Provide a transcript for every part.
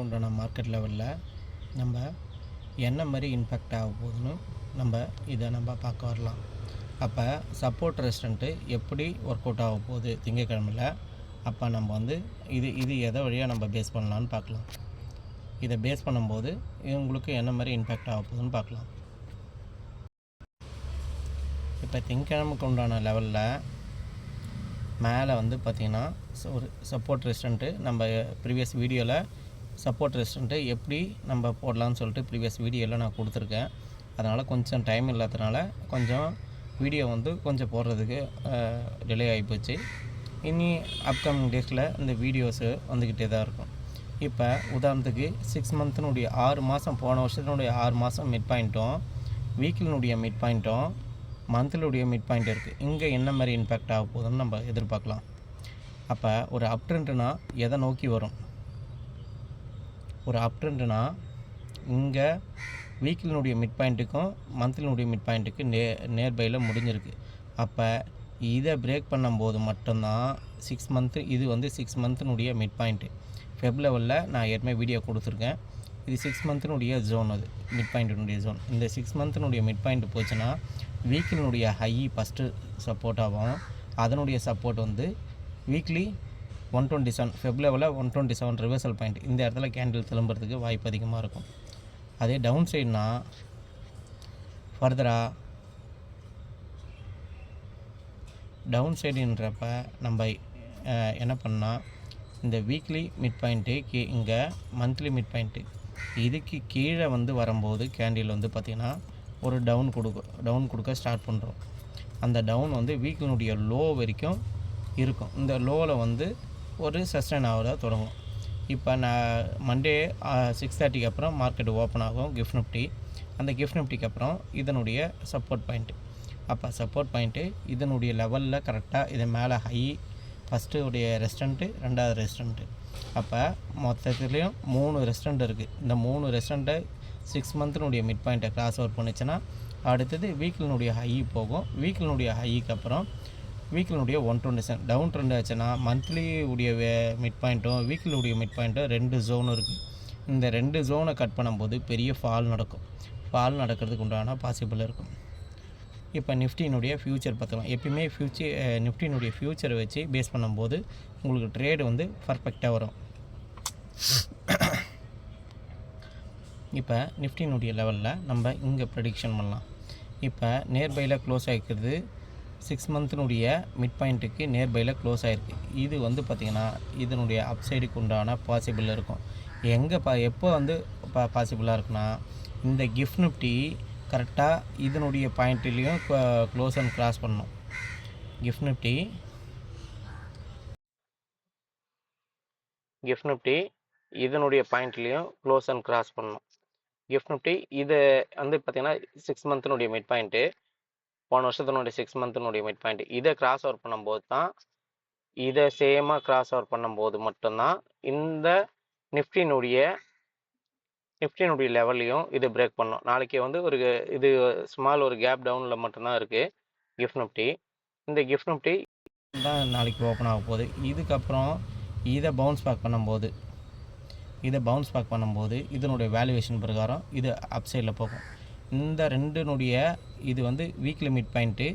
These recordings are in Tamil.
உண்டான மார்க்கெட் லெவலில் நம்ம என்ன மாதிரி இம்பேக்ட் ஆக போகுதுன்னு நம்ம பார்க்க வரலாம். அப்போ சப்போர்ட் ரெசிஸ்டண்ட்டு எப்படி ஒர்க் அவுட் ஆக போகுது திங்கக்கிழமையில். அப்போ நம்ம இது எதை வழியாக நம்ம பேஸ் பண்ணலான்னு பார்க்கலாம். இதை பேஸ் பண்ணும்போது இவங்களுக்கு என்ன மாதிரி இம்பேக்ட் ஆக போகுதுன்னு பார்க்கலாம். இப்போ திங்கக்கிழமைக்கு உண்டான லெவலில் மேலே பார்த்திங்கன்னா ஒரு சப்போர்ட் ரெசிஸ்டண்ட்டு நம்ம ப்ரீவியஸ் வீடியோவில் சப்போர்ட் ரெசிஸ்டண்ட்டு எப்படி நம்ம போடலான்னு சொல்லிட்டு ப்ரீவியஸ் வீடியோவில் நான் கொடுத்துருக்கேன். அதனால் கொஞ்சம் டைம் இல்லாததுனால கொஞ்சம் வீடியோ கொஞ்சம் போடுறதுக்கு டிலே ஆகிப்போச்சு. இனி அப்கமிங் டேஸில் இந்த வீடியோஸு வந்துக்கிட்டே தான் இருக்கும். இப்போ உதாரணத்துக்கு 6 மந்த்தினுடைய 6 மாதம் போன வருஷத்தினுடைய 6 மாதம் மிட் பாயிண்ட்டும் வீக்கினுடைய மிட் பாயிண்ட்டும் மந்த்லியுடைய மிட் பாயிண்ட் இருக்குது. இங்கே என்ன மாதிரி இம்பேக்ட் ஆக போகுதுன்னு நம்ம எதிர்பார்க்கலாம். அப்போ ஒரு அப் ட்ரெண்டுனா எதை நோக்கி வரும்? ஒரு அப் ட்ரெண்டுனா இங்கே வீக்லினுடைய மிட் பாயிண்ட்டுக்கும் மந்த்லினுடைய மிட் பாயிண்ட்டுக்கு நேர்பையில் முடிஞ்சிருக்கு. அப்போ இதை பிரேக் பண்ணும்போது மட்டும்தான் 6 மந்த்து இது 6 மந்த்தினுடைய மிட் பாயிண்ட்டு. ஃபெப் லெவலில் நான் ஏற்கனவே வீடியோ கொடுத்துருக்கேன். இது 6 மந்த்தினுடைய ஜோன், அது மிட் பாயிண்ட்டினுடைய ஜோன். இந்த 6 மந்த்தினுடைய மிட் பாயிண்ட் போச்சுன்னா வீக்லினுடைய ஹை ஃபஸ்ட்டு சப்போர்ட் ஆகும். அதனுடைய சப்போர்ட் வீக்லி 127 ஃபெப் லெவலில் 127 ரிவர்சல் பாயிண்ட். இந்த இடத்துல கேண்டில் திரும்புறதுக்கு வாய்ப்பு அதிகமாக இருக்கும். அதே டவுன் சைட்னா ஃபர்தராக டவுன் சைடுன்றப்ப நம்ம என்ன பண்ணால் இந்த வீக்லி மிட் பாயிண்ட்டு இங்கே மந்த்லி மிட் பாயிண்ட்டு இதுக்கு கீழே வரும்போது கேண்டில் பார்த்திங்கன்னா ஒரு டவுன் கொடுக்க ஸ்டார்ட் பண்ணுறோம். அந்த டவுன் வீக்கினுடைய லோ வரைக்கும் இருக்கும். இந்த லோவில் ஒரு சஸ்டைன் ஆக தொடங்கும். இப்போ நான் மண்டே 6:30க்கு அப்புறம் மார்க்கெட் ஓப்பன் ஆகும் கிஃப்ட் நிஃப்டி. அந்த கிஃப்ட் நிஃப்டிக்கு அப்புறம் இதனுடைய சப்போர்ட் பாயிண்ட்டு. அப்போ சப்போர்ட் பாயிண்ட்டு இதனுடைய லெவலில் கரெக்டாக இது மேலே ஹை ஃபஸ்ட்டு உடைய ரெஸ்டண்ட்டு, ரெண்டாவது ரெஸ்டண்ட்டு. அப்போ மொத்தத்துலேயும் 3 ரெஸ்டண்ட் இருக்குது. இந்த 3 ரெஸ்டண்ட்டை 6 மந்த்தினுடைய மிட் பாயிண்ட்டை கிராஸ் ஓவர் பண்ணிச்சுன்னா அடுத்தது வீக்கினுடைய ஹை போகும். வீக்கினுடைய ஹைக்கு அப்புறம் வீக்கினுடைய 127 டவுன் ட்ரெண்ட் ஆச்சுன்னா மந்த்லி உடைய மிட் பாயிண்ட்டும் வீக்கினுடைய மிட் பாயிண்ட்டும் 2 ஜோனும் இருக்குது. இந்த 2 ஜோனை கட் பண்ணும்போது பெரிய ஃபால் நடக்கும். ஃபால் நடக்கிறதுக்கு உண்டான பாசிபிள் இருக்கும். இப்போ நிஃப்டினுடைய ஃப்யூச்சர் பார்த்துக்கலாம். எப்பயுமே நிஃப்டினுடைய ஃப்யூச்சரை வச்சு பேஸ் பண்ணும்போது உங்களுக்கு ட்ரேடு பர்ஃபெக்டாக வரும். இப்போ நிஃப்டினுடைய லெவலில் நம்ம இங்கே ப்ரெடிக்ஷன் பண்ணலாம். இப்போ நேர்பையில் க்ளோஸ் ஆகிக்கிறது 6 மந்த்தினுடைய மிட் பாயிண்ட்டுக்கு நேர்பையில் க்ளோஸ் ஆகிருக்கு. இது பார்த்திங்கன்னா இதனுடைய அப்சைடுக்கு உண்டான பாசிபிள் இருக்கும். எங்கே எப்போ பாசிபிளாக இருக்குன்னா இந்த கிஃப்ட் நிஃப்டி கரெக்டாக இதனுடைய பாயிண்ட்லேயும் க்ளோஸ் அண்ட் கிராஸ் பண்ணணும். கிஃப்ட் நிஃப்டி இதனுடைய பாயிண்ட்லேயும் க்ளோஸ் அண்ட் கிராஸ் பண்ணணும். கிஃப்ட் நிஃப்டி இது பார்த்திங்கன்னா 6 மந்த்தினுடைய மிட் பாயிண்ட்டு, போன வருஷத்தினுடைய 6 மந்த்தினுடைய மிட் பாயிண்ட். இதை கிராஸ் ஓவர் பண்ணும்போது தான், இதை சேமாக கிராஸ் ஓவர் பண்ணும்போது மட்டும்தான் இந்த நிஃப்டினுடைய லெவல்லையும் இது பிரேக் பண்ணும். நாளைக்கு ஒரு இது ஸ்மால் ஒரு கேப் டவுனில் மட்டும்தான் இருக்குது கிஃப்ட் நிஃப்டி. இந்த கிஃப்ட் நிஃப்டி தான் நாளைக்கு ஓப்பன் ஆக போகுது. இதுக்கப்புறம் இதை பவுன்ஸ் பேக் பண்ணும்போது இதனுடைய வேல்யூவேஷன் பிரகாரம் இது அப்சைடில் போகும். இந்த ரெண்டுனுடைய இது வீக்லி மிட் பாயிண்ட்டு,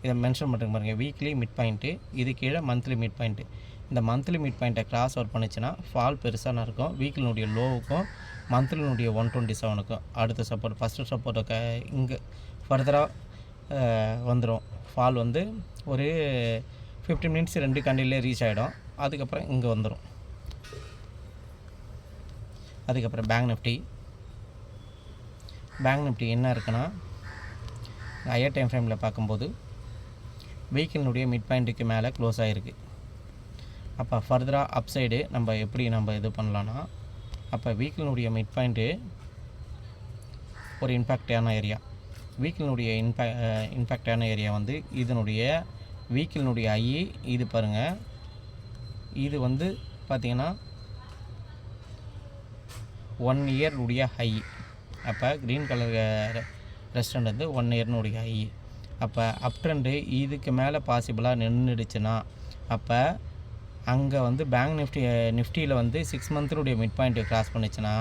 இதை மென்ஷன் பண்ணுறேங்க பாருங்கள். வீக்லி மிட் பாயிண்ட்டு, இது கீழே மந்த்லி மிட் பாயிண்ட்டு. இந்த மந்த்லி மிட் பாயிண்ட்டை கிராஸ் ஓவர் பண்ணிச்சுன்னா ஃபால் பெருசாக இருக்கும். வீக்லினுடைய லோவுக்கும் மந்த்லினுடைய 127க்கும் அடுத்த சப்போர்ட் ஃபஸ்ட்டு சப்போர்ட்டை இங்கே ஃபர்தராக வந்துடும். ஃபால் ஒரு 15 மினிட்ஸ் 2 கண்டிலே ரீச் ஆகிடும். அதுக்கப்புறம் இங்கே வந்துடும். அதுக்கப்புறம் பேங்க் நிஃப்டி என்ன இருக்குன்னா ஹையர் டைம் ஃப்ரேமில் பார்க்கும்போது வீக்கினுடைய மிட் பாயிண்ட்டுக்கு மேலே க்ளோஸ் ஆகிருக்கு. அப்போ ஃபர்தராக அப்சைடு நம்ம எப்படி இது பண்ணலான்னா, அப்போ வீக்கினுடைய மிட் பாயிண்ட்டு ஒரு இம்பேக்டான ஏரியா. வீக்கினுடைய இம்பேக்டான ஏரியா இதனுடைய வீக்கினுடைய ஐ இது பாருங்கள். இது பார்த்திங்கன்னா 1 இயர் உடைய ஹை. அப்போ க்ரீன் கலர் ரெஸ்டண்ட் 1 இயர்னுடைய ஹை. அப்போ அப் ட்ரெண்டு இதுக்கு மேலே பாசிபிளாக நின்றுடுச்சுன்னா அப்போ அங்கே வந்து பேங்க் நிஃப்டியில் வந்து 6 மந்த்தினுடைய மிட் பாயிண்ட்டை கிராஸ் பண்ணிச்சுன்னா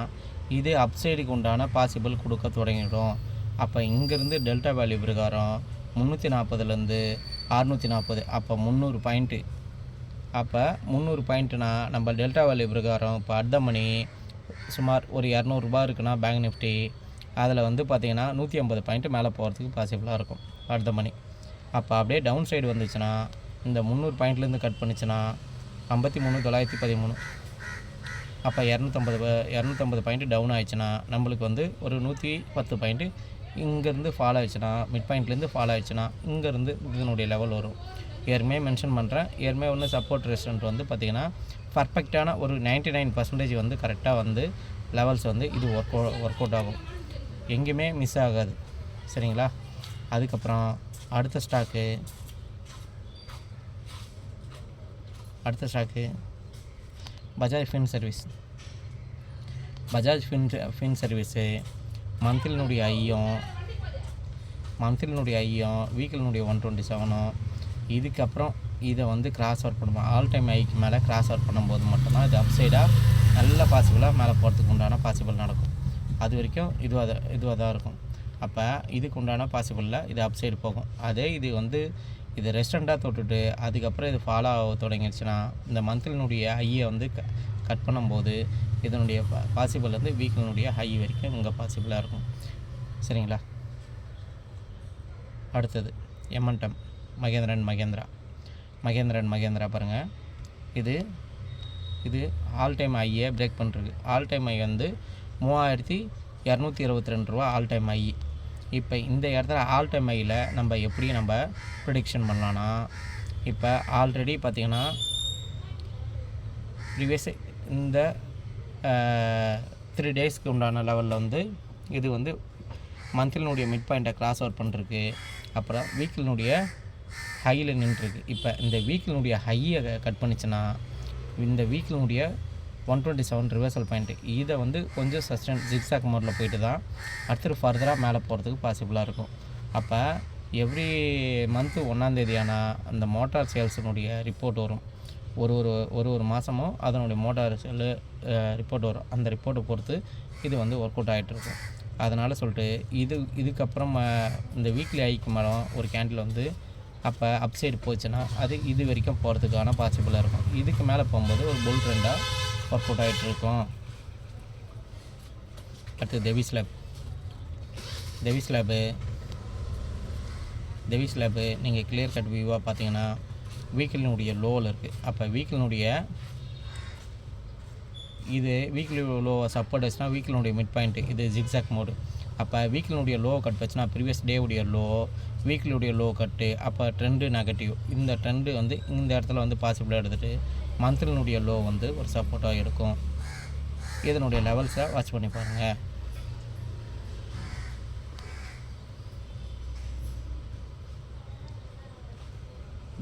இது அப்சைடுக்கு உண்டான பாசிபிள் கொடுக்க தொடங்கிடும். அப்போ இங்கேருந்து டெல்டா வேல்யூ பிரகாரம் 340லேருந்து 640, அப்போ 300 பாயிண்ட்டு. அப்போ 300 பாயிண்ட்டுனா நம்ம டெல்டா வேல்யூ பிரகாரம் இப்போ அடுத்த மணி சுமார் ஒரு 200 ரூபா இருக்குன்னா பேங்க் நிஃப்டி, அதில் வந்து பார்த்திங்கன்னா 150 பாயிண்ட்டு மேலே போகிறதுக்கு பாசிபிளாக இருக்கும் அடுத்த மணி. அப்போ அப்படியே டவுன் சைடு வந்துச்சுன்னா இந்த 300 பாயிண்ட்லேருந்து கட் பண்ணிச்சுன்னா 53,913. அப்போ 250 பாயிண்ட்டு டவுன் ஆயிடுச்சுன்னா நம்மளுக்கு வந்து ஒரு 110 பாயிண்ட்டு இங்கேருந்து ஃபால் ஆயிடுச்சுன்னா, மிட் பாயிண்ட்லேருந்து ஃபால் ஆயிடுச்சுன்னா இங்கேருந்து இதனுடைய லெவல் வரும். ஏற்கனவே மென்ஷன் பண்ணுறேன், ஏற்கனவே ஒன்று சப்போர்ட் ரெசிஸ்டன்ட் வந்து பார்த்திங்கன்னா பர்ஃபெக்டான ஒரு 99% வந்து கரெக்டாக வந்து லெவல்ஸ் வந்து இது ஒர்க் அவுட் ஆகும், எங்கேயுமே மிஸ் ஆகாது. சரிங்களா? அதுக்கப்புறம் அடுத்த ஸ்டாக்கு பஜாஜ் ஃபின் சர்வீஸு மந்த்லினுடைய ஐயும் வீக்கிலினுடைய 127. இதுக்கப்புறம் இதை வந்து கிராஸ் அவுட் பண்ணுவோம். ஆல் டைம் ஐக்கு மேலே கிராஸ் அவுட் பண்ணும்போது மட்டும்தான் இது அப்சைடாக நல்ல பாசிபிளாக மேலே போகிறதுக்கு உண்டான பாசிபிள் நடக்கும். அது வரைக்கும் இதுவாக தான் இருக்கும். அப்போ இதுக்கு உண்டான பாசிபிளில் இது அப்சைடு போகும். அதே இது ரெஸ்டண்ட்டாக தொட்டுட்டு அதுக்கப்புறம் இது ஃபாலோ ஆக தொடங்கிடுச்சுன்னா இந்த மந்த்லினுடைய ஐயை வந்து கட் பண்ணும்போது இதனுடைய பாசிபிள் வந்து வீக்கினுடைய ஹை வரைக்கும் இங்கே பாசிபிளாக இருக்கும். சரிங்களா? அடுத்தது எம்என்டம் மகேந்திரா பாருங்கள். இது ஆல் டைம் ஐயை பிரேக் பண்ணுறது. ஆல் டைம் ஐ வந்து 3222 ரூபா ஆல் டைம் ஐ. இப்போ இந்த இடத்துல ஆல் டைம் ஐயில் நம்ம எப்படி ப்ரிடிக்ஷன் பண்ணலான்னா, இப்போ ஆல்ரெடி பார்த்திங்கன்னா ப்ரீவியஸ் இந்த 3 டேஸ்க்கு உண்டான லெவலில் வந்து இது வந்து மந்த்லினுடைய மிட் பாயிண்ட்டை கிராஸ் அவுட் பண்ணுறதுக்கு, அப்புறம் வீக்கிலினுடைய ஹையில் நின்றுருக்கு. இப்போ இந்த வீக்கிலினுடைய ஹையை கட் பண்ணிச்சுன்னா இந்த வீக்கிலினுடைய 127 ரிவர்சல் பாயிண்ட்டு, இதை வந்து கொஞ்சம் சஸ்டெயின் ஜிக்ஸாக் மோடில் போயிட்டு தான் அடுத்து ஃபர்தராக மேலே போகிறதுக்கு பாசிபிளாக இருக்கும். அப்போ எவ்ரி மந்த்து 1ஆம் தேதியான அந்த மோட்டார் சேல்ஸினுடைய ரிப்போர்ட் வரும். ஒரு மாதமும் அதனுடைய மோட்டார் சேல் ரிப்போர்ட் வரும். அந்த ரிப்போர்ட்டை பொறுத்து இது வந்து ஒர்க் அவுட் ஆகிட்டுருக்கும். அதனால் சொல்லிட்டு இதுக்கப்புறம் இந்த வீக்லி ஐக்கு மேலே ஒரு கேண்டில் வந்து அப்போ அப்சைடு போச்சுன்னா அது இது வரைக்கும் போகிறதுக்கான பாசிபிளாக இருக்கும். இதுக்கு மேலே போகும்போது ஒரு புல் ட்ரெண்டாக ஒர்க் அவுட் ஆகிட்டுருக்கும். அடுத்து டெவிஸ் லேபு நீங்கள் கிளியர் கட் வியூவாக பார்த்தீங்கன்னா வீக்கிலினுடைய லோவில் இருக்குது. அப்போ வீக்லி லோவை சப்போர்ட் வச்சுன்னா வீக்கிலினுடைய மிட் பாயிண்ட்டு இது ஜிக்ஸாக் மோடு. அப்போ வீக்கிலினுடைய லோ கட் வச்சுன்னா ப்ரீவியஸ் டேவுடைய லோ, வீக்லியுடைய லோ கட்டு, அப்போ ட்ரெண்டு நெகட்டிவ். இந்த ட்ரெண்டு வந்து இந்த இடத்துல வந்து பாசிபிளாக எடுத்துகிட்டு மந்த்லினுடைய லோ வந்து ஒரு சப்போர்ட்டாக எடுக்கும். இதனுடைய லெவல்ஸை வாட்ச் பண்ணி பாருங்கள்.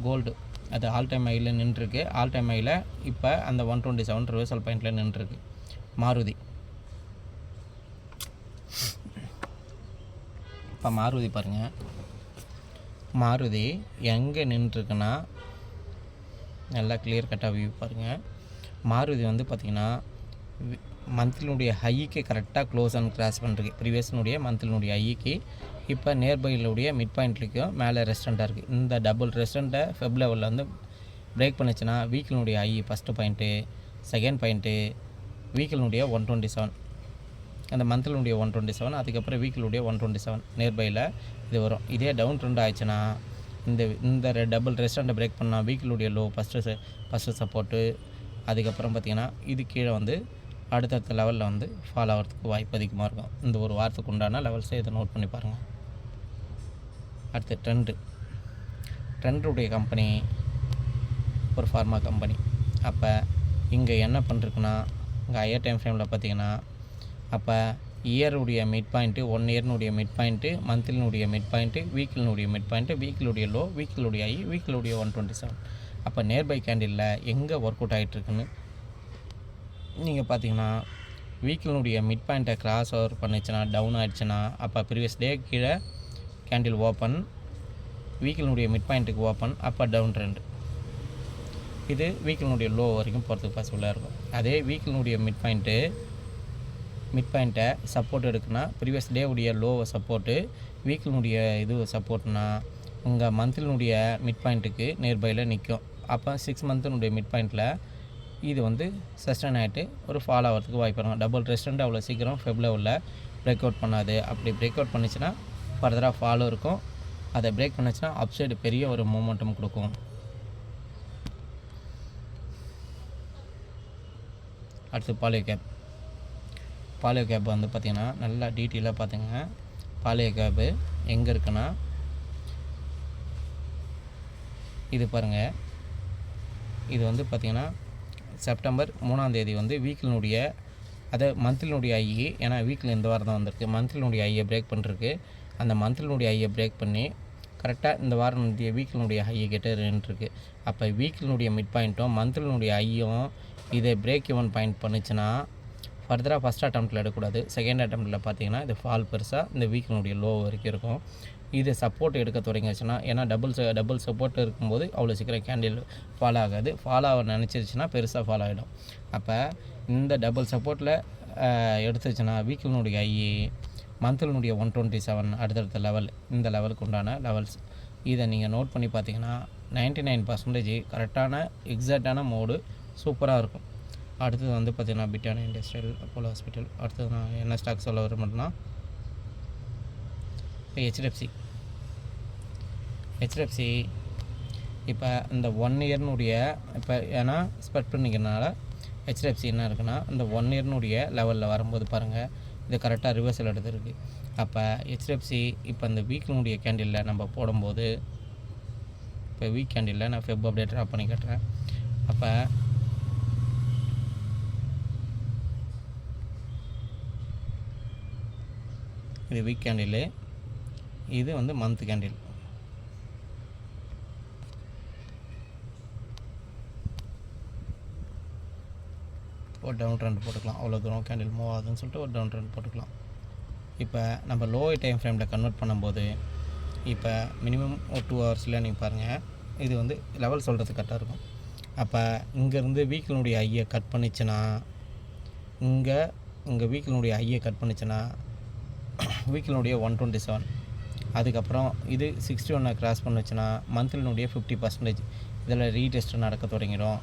கோல்டு அது ஆல் டைம் ஹையில் நின்றுருக்கு. ஆல் டைம் ஹையில் இப்போ அந்த 127 ரிவர்சல் பாயிண்டில் நின்றுருக்கு. இப்போ மாருதி பாருங்கள். மாருதி எங்கே நின்றுருக்குன்னா நல்லா கிளியர் கட்டாக வியூ பாருங்கள். மாருதி வந்து பார்த்திங்கன்னா மந்த்லினுடைய ஹைக்கு கரெக்டாக க்ளோஸ் அண்ட் கிராஸ் பண்ணுறது. ப்ரீவியஸ்னுடைய மந்த்லினுடைய ஹைக்கு இப்போ நியர்பையிலுடைய மிட் பாயிண்ட்லேயும் மேலே ரெஸ்டண்ட்டாக இருக்குது. இந்த டபுள் ரெஸ்டண்ட்டை ஃபெப் லெவலில் வந்து பிரேக் பண்ணிச்சுன்னா வீக்கினுடைய high first point, second point வீக்கினுடைய 127, அந்த மந்த்லினுடைய 127, அதுக்கப்புறம் வீக்கிலுடைய 127 நியர்பையில் இது வரும். இதே டவுன் ட்ரெண்ட் ஆயிடுச்சுன்னா இந்த டபுள் ரெஸ்டண்ட்டை பிரேக் பண்ணால் வீக்கிலுடைய லோ ஃபஸ்ட்டு சப்போர்ட்டு, அதுக்கப்புறம் பார்த்திங்கன்னா இது கீழே வந்து அடுத்தடுத்த லெவலில் வந்து ஃபாலோ ஆகிறதுக்கு வாய்ப்பு அதிகமாக இருக்கும். இந்த ஒரு வாரத்துக்கு உண்டான லெவல்ஸை இதை நோட் பண்ணி பாருங்கள். அடுத்து ட்ரெண்டுடைய கம்பெனி ஒரு ஃபார்மா கம்பெனி. அப்போ இங்கே என்ன பண்ணிருக்குன்னா இங்கே ஹையர் டைம் ஃப்ரேமில் பார்த்திங்கன்னா அப்போ இயருடைய மிட் பாயிண்ட்டு, 1 இயர்னுடைய மிட் பாயிண்ட்டு, மந்த்லினுடைய மிட் பாயிண்ட்டு, வீக்கிலினுடைய மிட் பாயிண்ட்டு, வீக்கிலுடைய லோ, வீக்கிலுடைய ஹை, வீக்கிலுடைய 127. அப்போ நியர்பை கேண்டிலில் எங்கே ஒர்க் அவுட் ஆகிட்டுருக்குன்னு நீங்கள் பார்த்தீங்கன்னா வீக்கினுடைய மிட் பாயிண்ட்டை கிராஸ் ஓவர் பண்ணிச்சுன்னா டவுன் ஆகிடுச்சுன்னா அப்போ ப்ரீவியஸ் டே கீழே கேண்டில் ஓப்பன், வீக்கினுடைய மிட் பாயிண்ட்டுக்கு ஓப்பன், அப்போ டவுன் ட்ரெண்டு. இது வீக்கினுடைய லோ வரைக்கும் போகிறதுக்கு பாசிபிளாக இருக்கும். அதே வீக்கினுடைய மிட் பாயிண்ட்டை சப்போர்ட் எடுக்குன்னா ப்ரீவியஸ் டே உடைய லோவை சப்போர்ட்டு, வீக்கினுடைய இது சப்போர்ட்னா உங்கள் மந்த்லினுடைய மிட் பாயிண்ட்டுக்கு நியர்பையில் நிற்கும். அப்போ 6 மந்த்தினுடைய மிட் பாயிண்ட்டில் இது வந்து சஸ்டைன் ஆகிட்டு ஒரு ஃபால் ஆகிறதுக்கு வாய்ப்பு இருக்கும். டபுள் ரெஸ்டண்ட் அவ்வளோ சீக்கிரம் ஃபெப் லெவலில் பிரேக் அவுட் பண்ணாது. அப்படி பிரேக் அவுட் பண்ணிச்சுன்னா ஃபர்தராக ஃபாலும் இருக்கும். அதை பிரேக் பண்ணிச்சுன்னா அப்சைடு பெரிய ஒரு மூமெண்டம் கொடுக்கும். அடுத்து பாலியோ கேப் வந்து பார்த்திங்கன்னா நல்லா டீட்டெயிலாக பார்த்துங்க. பாலியோ கேப்பு எங்கே இருக்குன்னா இது பாருங்கள். இது வந்து பார்த்திங்கன்னா செப்டம்பர் 3ஆம் தேதி வந்து வீக்கினுடைய மந்த்லினுடைய ஐஏ, ஏன்னா வீக்கில் இந்த வாரம் தான் வந்திருக்கு, மந்த்லினுடைய ஐயை பிரேக் பண்ணிருக்கு. அந்த மந்த்லினுடைய ஐயை பிரேக் பண்ணி கரெக்டாக இந்த வாரம் வீக்கினுடைய ஐயை கிட்ட நின்றுருக்கு. அப்போ வீக்கினுடைய மிட் பாயிண்ட்டும் மந்த்லினுடைய ஐயும் இதை பிரேக் ஈவன் பாயிண்ட் பண்ணிச்சுன்னா ஃபர்தராக ஃபஸ்ட் அட்டம்ப்டில் எடுக்கக்கூடாது. செகண்ட் அட்டம்ப்டில் பார்த்தீங்கன்னா இது ஃபால் பெருசாக இந்த வீக்கினுடைய லோ வரைக்கும் இருக்கும். இது சப்போர்ட் எடுக்க தொடங்கிடுச்சுன்னா, ஏன்னா டபுள் சப்போர்ட் இருக்கும்போது அவ்வளோ சீக்கிரம் கேண்டில் ஃபால் ஆகாது. ஃபால் ஆக நினச்சிருச்சுன்னா பெருசாக ஃபால் ஆகிடும். அப்போ இந்த டபுள் சப்போர்ட்டில் எடுத்துச்சுன்னா வீக்கினுடைய ஐஏ, மந்த்லினுடைய 127 அடுத்தடுத்த லெவல், இந்த லெவலுக்கு உண்டான லெவல்ஸ். இதை நீங்கள் நோட் பண்ணி பார்த்தீங்கன்னா 99% கரெக்டான எக்ஸாக்டான மோடு சூப்பராக இருக்கும். அடுத்தது வந்து பார்த்திங்கன்னா பிரிட்டானியா இண்டஸ்ட்ரியல், அப்போலோ ஹாஸ்பிட்டல். அடுத்தது நான் என்ன ஸ்டாக் சொல்ல விரும்புகிறேன்னா ஹெச்டிஎஃப்சி. இப்போ இந்த 1 இயர்னுடைய இப்போ ஏன்னா ஸ்பெட் பண்ணிக்கிறனால ஹெச்டிஎஃப்சி என்ன இருக்குன்னா இந்த 1 இயர்னுடைய லெவலில் வரும்போது பாருங்கள் இது கரெக்டாக ரிவர்சல் எடுத்துருக்கு. அப்போ ஹெச்டிஎஃப்சி இப்போ இந்த வீக்கினுடைய கேண்டிலில் நம்ம போடும்போது, இப்போ வீக் கேண்டிலில் நான் ஃபெப் அப்டேட் ட்ராப் பண்ணி கட்டுறேன். அப்போ இது வீக் கேண்டில், இது வந்து மந்த் கேண்டில். ஒரு டவுன் ட்ரெண்ட் போட்டுக்கலாம். அவ்வளோ தூரம் கேண்டில் மூவ் ஆகுதுன்னு சொல்லிட்டு ஒரு டவுன் ட்ரெண்ட் போட்டுக்கலாம். இப்போ நம்ம லோ டைம் ஃப்ரேமில் கன்வெர்ட் பண்ணும்போது இப்போ மினிமம் ஒரு 2 ஹவர்ஸில் நீங்கள் பாருங்கள் இது வந்து லெவல் சொல்கிறது கரெக்டாக இருக்கும். அப்போ இங்கேருந்து வீக்கினுடைய ஐயை கட் பண்ணிச்சுன்னா இங்கே வீக்கினுடைய ஐயை கட் பண்ணிச்சுன்னா வீக்கினுடைய 127, அதுக்கப்புறம் இது 61 கிராஸ் பண்ணுச்சுன்னா மந்த்லினுடைய 50% இதில் ரீடெஸ்ட் நடக்க தொடங்கிடும்.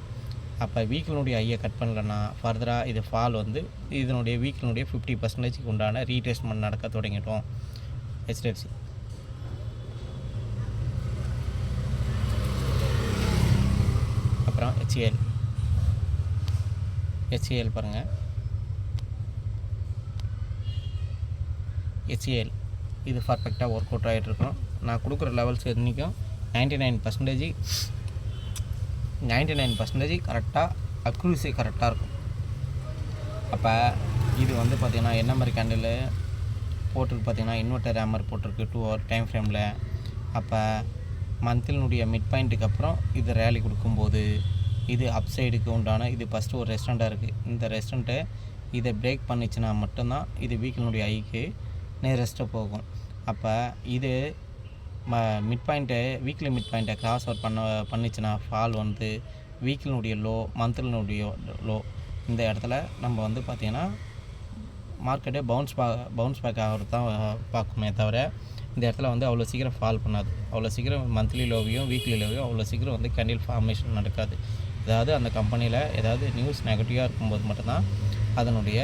அப்போ வீக்கினுடைய ஐயை கட் பண்ணலன்னா ஃபர்தராக இது ஃபால் வந்து இதனுடைய வீக்கினுடைய 50% உண்டான ரீடெஸ்ட்மெண்ட் நடக்க தொடங்கிடும். ஹெச்டிஎஃப்சி அப்புறம் ஹெச்ஏஎல் பாருங்கள். ஹெச்ஏஎல் இது பர்ஃபெக்டாக ஒர்க் அவுட் ஆகிட்ருக்கோம். நான் கொடுக்குற லெவல்ஸ் இன்றைக்கும் 99% கரெக்டாக அக்யூரசி கரெக்டாக இருக்கும். அப்போ இது வந்து பார்த்திங்கன்னா என்ன மாதிரி கேண்டில் போட்டிருக்கு பார்த்திங்கன்னா இன்வெர்டர் ஹேமர் போட்டிருக்கு 2 ஹவர் டைம் ஃப்ரேமில். அப்போ மந்த்லினுடைய மிட் பாயிண்ட்டுக்கு அப்புறம் இது ரேலி கொடுக்கும்போது இது அப் சைடுக்கு உண்டான இது ஃபஸ்ட்டு ஒரு ரெஸ்டாரண்ட்டாக இருக்குது. இந்த ரெஸ்டாரண்ட்டை இதை பிரேக் பண்ணிச்சுன்னா மட்டும்தான் இது வீக்கினுடைய ஐக்கு நேரஸ்ட்டாக போகும். அப்போ இது மிட் பாயிண்ட்டை வீக்லி மிட் பாயிண்ட்டை கிராஸ் அவுட் பண்ணிச்சுன்னா ஃபால் வந்து வீக்கினுடைய லோ, மந்த்லினுடைய லோ, இந்த இடத்துல நம்ம வந்து பார்த்திங்கன்னா மார்க்கெட்டே பவுன்ஸ் பேக் ஆகிறது தான் பார்க்குமே தவிர இந்த இடத்துல வந்து அவ்வளோ சீக்கிரம் ஃபால் பண்ணாது. அவ்வளோ சீக்கிரம் மந்த்லி லோவையும் வீக்லி லோவையும் அவ்வளோ சீக்கிரம் வந்து கேண்டில் ஃபார்மேஷன் நடக்காது. அதாவது அந்த கம்பெனியில் ஏதாவது நியூஸ் நெகட்டிவாக இருக்கும்போது மட்டும்தான் அதனுடைய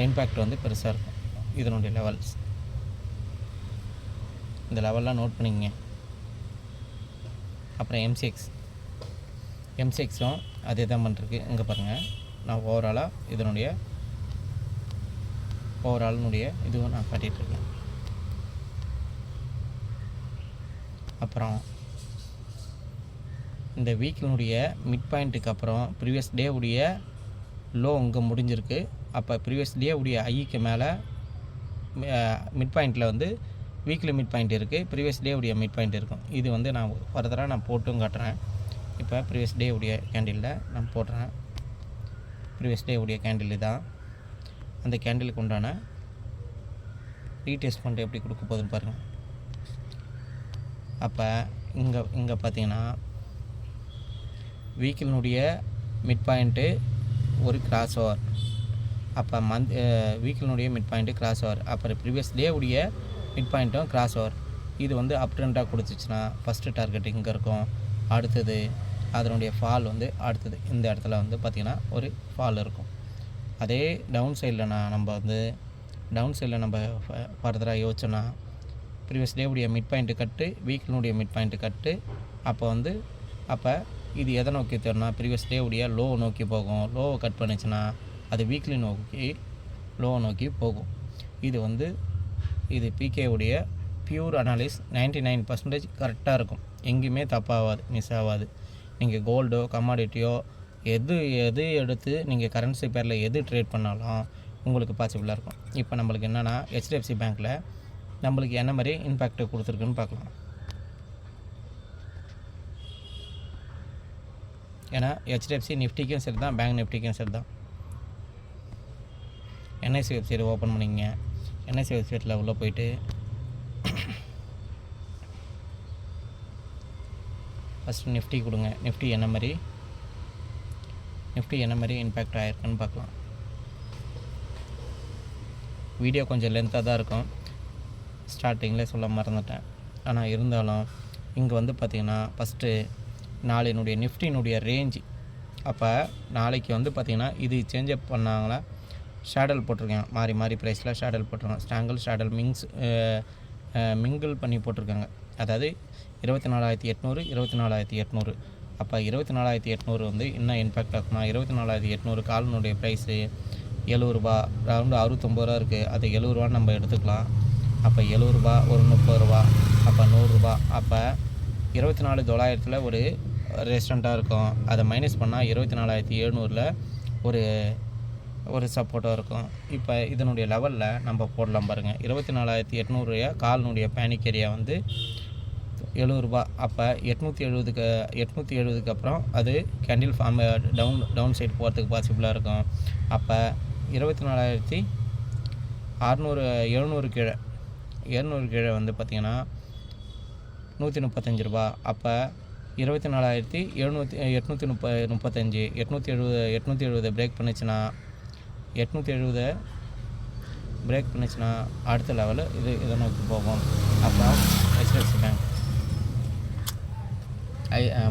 இம்பேக்ட் வந்து பெருசாக இருக்கும். இதனுடைய லெவல்ஸ் இந்த லெவல்லாம் நோட் பண்ணிங்க. அப்புறம் எம்சிஎக்ஸும் அதே தான் பண்ணிருக்கு. இங்கே பாருங்கள், நான் ஓவராலுடைய இதுவும் நான் காட்டிகிட்ருக்கேன். அப்புறம் இந்த வீக்கினுடைய மிட் பாயிண்ட்டுக்கு அப்புறம் ப்ரீவியஸ் டே உடைய லோ இங்கே முடிஞ்சிருக்கு. அப்போ ப்ரீவியஸ் டே உடைய ஐக்கு மேலே மிட் பாயிண்ட்டில் வந்து வீக்லி மிட் பாயிண்ட் இருக்குது, ப்ரீவியஸ் டே உடைய மிட் பாயிண்ட் இருக்கும். இது வந்து நான் ஃபர்தராக நான் போட்டும் காட்டுறேன். இப்போ ப்ரீவியஸ் டே உடைய கேண்டிலில் நான் போடுறேன். ப்ரீவியஸ் டே உடைய கேண்டில் தான். அந்த கேண்டிலுக்கு உண்டான ரீடெஸ்ட்மெண்ட் எப்படி கொடுக்க போகுதுன்னு பாருங்கள். அப்போ இங்கே பார்த்தீங்கன்னா வீக்கினுடைய மிட் பாயிண்ட்டு ஒரு கிராஸ் ஓவர். அப்போ வீக்கினுடைய மிட் பாயிண்ட்டு கிராஸ் ஓவர். அப்புறம் ப்ரீவியஸ் டே உடைய மிட் பாயிண்ட்டும் கிராஸ் ஓவர். இது வந்து அப் ட்ரெண்டாக கொடுத்துச்சுன்னா ஃபஸ்ட்டு டார்கெட் இங்கே இருக்கும். அடுத்தது அதனுடைய ஃபால் வந்து அடுத்தது இந்த இடத்துல வந்து பார்த்திங்கன்னா ஒரு ஃபால் இருக்கும். அதே டவுன் சைடில் நம்ம ஃபர்தராக யோசிச்சோன்னா ப்ரீவியஸ் டே உடைய மிட் பாயிண்ட்டு கட்டு, வீக்கினுடைய மிட் பாயிண்ட்டு கட்டு. அப்போ இது எதை நோக்கி தரணும்னா ப்ரீவியஸ் டே உடைய லோவை நோக்கி போகும். லோவை கட் பண்ணிச்சுன்னா அது வீக்லி நோக்கி லோவை நோக்கி போகும். இது பிகே உடைய பியூர் அனாலிஸ் 99% கரெக்டாக இருக்கும். எங்கேயுமே தப்பாகாது, மிஸ் ஆகாது. நீங்கள் கோல்டோ கமாடிட்டியோ எது எடுத்து நீங்கள் கரன்சி பேரில் எது ட்ரேட் பண்ணாலும் உங்களுக்கு பாசிபிளாக இருக்கும். இப்போ நம்மளுக்கு என்னென்னா HDFC பேங்க்கில் நம்மளுக்கு என்ன மாதிரி இம்பேக்ட் கொடுத்துருக்குன்னு பார்க்கலாம். ஏன்னா HDFC நிஃப்டிக்கும் சரி தான், பேங்க் நிஃப்டிக்கும் சரி தான். NIC வெப்சைட் ஓப்பன் பண்ணிங்க. NIC வெப்சைட்டில் உள்ளே போயிட்டு ஃபஸ்ட்டு நிஃப்டி கொடுங்க. நிஃப்டி என்ன மாதிரி இம்பேக்ட் ஆகிருக்குன்னு பார்க்கலாம். வீடியோ கொஞ்சம் லென்த்தாக தான் இருக்கும், ஸ்டார்டிங்கில் சொல்ல மறந்துட்டேன். ஆனால் இருந்தாலும் இங்கே வந்து பார்த்திங்கன்னா ஃபஸ்ட்டு நாளையினுடைய நிஃப்டினுடைய ரேஞ்சு. அப்போ நாளைக்கு வந்து பார்த்திங்கன்னா இது சேஞ்ச் அப் பண்ணாங்களா, ஷேடல் போட்டிருக்காங்க. மாறி ப்ரைஸில் ஷேடல் போட்டிருக்காங்க. ஷேடல் மிங்கிள் பண்ணி போட்டிருக்காங்க. அதாவது 24,800 24,800. அப்போ 24,800 வந்து என்ன இம்பேக்ட் ஆகும்னா 24,800 காலினுடைய ப்ரைஸு ₹70, ரவுண்டு ₹69 இருக்குது. அது ₹70 நம்ம எடுத்துக்கலாம். அப்போ ₹70 ஒரு ₹30, அப்போ ₹100. அப்போ 24,900 ஒரு ரெஸ்டாரண்ட்டாக இருக்கும். அதை மைனஸ் பண்ணால் 24,700 ஒரு சப்போர்ட்டாக இருக்கும். இப்போ இதனுடைய லெவலில் நம்ம போடலாம் பாருங்கள். 24,800 காலினுடைய பேனிக் ஏரியா வந்து ₹70. அப்போ 870க்கு அப்புறம் அது கேண்டில் ஃபார்ம் டவுன் சைடு போகிறதுக்கு பாசிபிளாக இருக்கும். அப்போ 24,600 கீழே 700 கீழே வந்து பார்த்திங்கன்னா ₹135. அப்போ 24,835 870 பிரேக் பண்ணிச்சுன்னா 870 பிரேக் பண்ணிச்சுன்னா அடுத்த லெவலு இதை நோக்கி போகும். அப்போ HDFC bank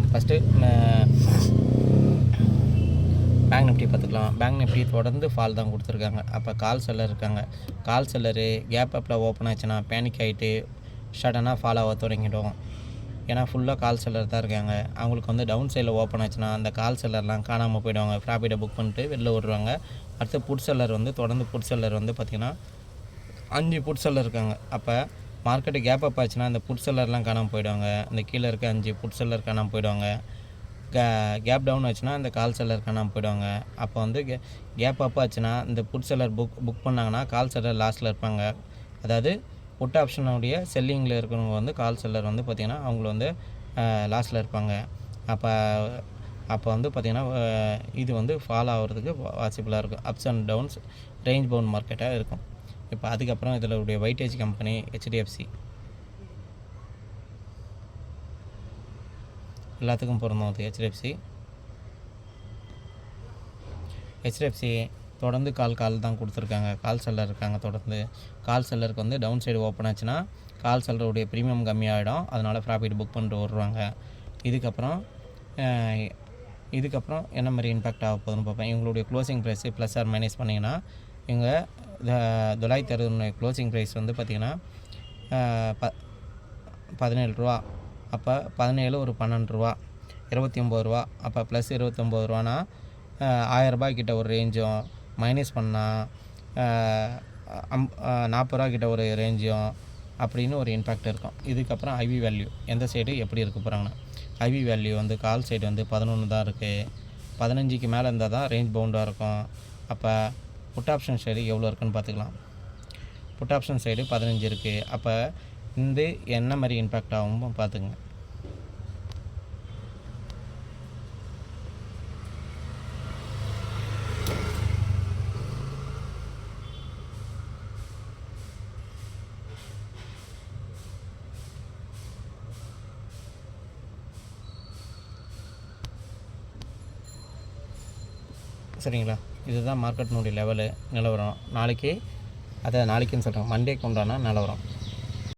first bank Nifty பார்த்துக்கலாம். பேங்க் நிஃப்டி தொடர்ந்து ஃபால் தான் கொடுத்துருக்காங்க. அப்போ கால் செல்லர் இருக்காங்க. கால் செல்லரு கேப் அப்பில் ஓப்பன் ஆச்சுன்னா பேனிக் ஆகிட்டு சடனாக ஃபால் ஆக தொடங்கிடும். ஏன்னா ஃபுல்லாக கால் செல்லர் தான் இருக்காங்க. அவங்களுக்கு வந்து டவுன் சைடில் ஓப்பன் ஆச்சுன்னா அந்த கால் செல்லர்லாம் காணாமல் போயிடுவாங்க. ப்ராஃபிட்டை புக் பண்ணிட்டு வெளில விடுவாங்க. அடுத்து புட் செல்லர் வந்து தொடர்ந்து புட் செல்லர் வந்து பார்த்திங்கன்னா 5 புட் செல்லர் இருக்காங்க. அப்போ மார்க்கெட்டு கேப் அப் ஆச்சுன்னா அந்த புட் செல்லர்லாம் காணாமல் போயிடுவாங்க. அந்த கீழே இருக்க 5 புட் செல்லர் காணாமல் போயிடுவாங்க. கேப் டவுன் ஆச்சுன்னா இந்த கால் செல்லர் காணாமல் போயிடுவாங்க. அப்போ வந்து கேப் அப் ஆச்சுன்னா இந்த புட் செல்லர் புக் பண்ணாங்கன்னா கால் செல்லர் லாஸ்ட்டில் இருப்பாங்க. அதாவது புட் ஆப்ஷனுடைய செல்லிங்கில் இருக்கிறவங்க வந்து கால் செல்லர் வந்து பார்த்திங்கன்னா அவங்கள வந்து லாஸ்ட்டில் இருப்பாங்க. அப்போ வந்து பார்த்திங்கன்னா இது வந்து ஃபாலோ ஆகிறதுக்கு பாசிபிளாக இருக்கும். Ups and downs range bound மார்க்கெட்டாக இருக்கும். இப்போ அதுக்கப்புறம் இதில் உடைய வெயிட்டேஜ் கம்பெனி HDFC எல்லாத்துக்கும் பொருந்தும். அது HDFC தொடர்ந்து கால் தான் கொடுத்துருக்காங்க. கால் செல்லர் இருக்காங்க. தொடர்ந்து கால் செல்லருக்கு வந்து டவுன் சைடு ஓப்பன் ஆச்சுன்னா கால் செல்லருடைய ப்ரீமியம் கம்மியாகிடும். அதனால் ப்ராஃபிட் புக் பண்ணிட்டு வருவாங்க. இதுக்கப்புறம் என்ன மாதிரி இம்பேக்ட் ஆக போகுதுன்னு பார்ப்பேன். இவங்களுடைய closing price plus or minus பண்ணிங்கன்னா இவங்க 960 க்ளோசிங் ப்ரைஸ் வந்து பார்த்திங்கன்னா ₹17. அப்போ 17 ஒரு ₹12 ₹29. அப்போ ப்ளஸ் ₹29னா ₹1000 கிட்ட ஒரு ரேஞ்சும், மைனஸ் பண்ணால் ₹40 கிட்ட ஒரு ரேஞ்சும் அப்படின்னு ஒரு இம்பேக்ட் இருக்கும். இதுக்கப்புறம் ஐவி வேல்யூ எந்த சைடு எப்படி இருக்க போகிறாங்கன்னா ஐவி வேல்யூ வந்து கால் சைடு வந்து 11 தான் இருக்குது. 15க்கு மேலே இருந்தால் தான் ரேஞ்ச் பவுண்டாக இருக்கும். அப்போ புட் ஆப்ஷன் சைடு எவ்வளோ இருக்குன்னு பார்த்துக்கலாம். புட் ஆப்ஷன் சைடு 15 இருக்குது. அப்போ இந்த என்ன மாதிரி இம்பேக்ட் ஆகும் பார்த்துங்க. சரிங்களா? இதுதான் மார்க்கெட்டினுடைய நிலவரம். நாளைக்குன்னு சொல்கிறேன், மண்டேக்கு உண்டான நிலவரம்.